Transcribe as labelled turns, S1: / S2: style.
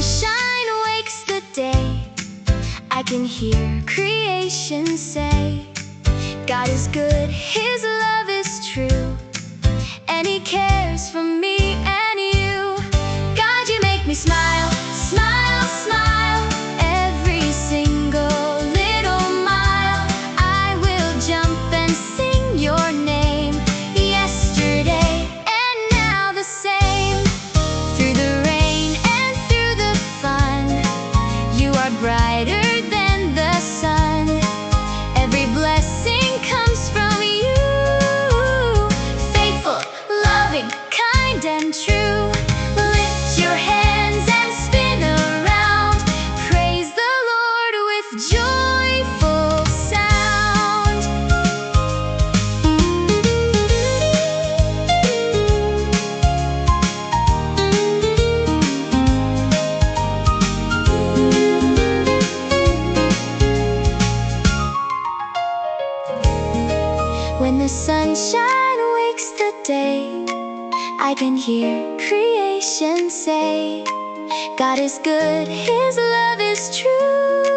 S1: sunshine wakes the day, I can hear creation say, God is good, His love is true, and He cares for me and you. God, you make me smile, smile, smile. Every single little mile I will jump and sing your name. Yesterday and now the same. Through the rain and through the fun, you are brighter than the sun. Every blessing comes from you. Faithful, loving, kind and true. Lift your hands and spin around. Praise the Lord with joyful sound. When the sunshine wakes the day, I can hear creation say, God is good, His love is true.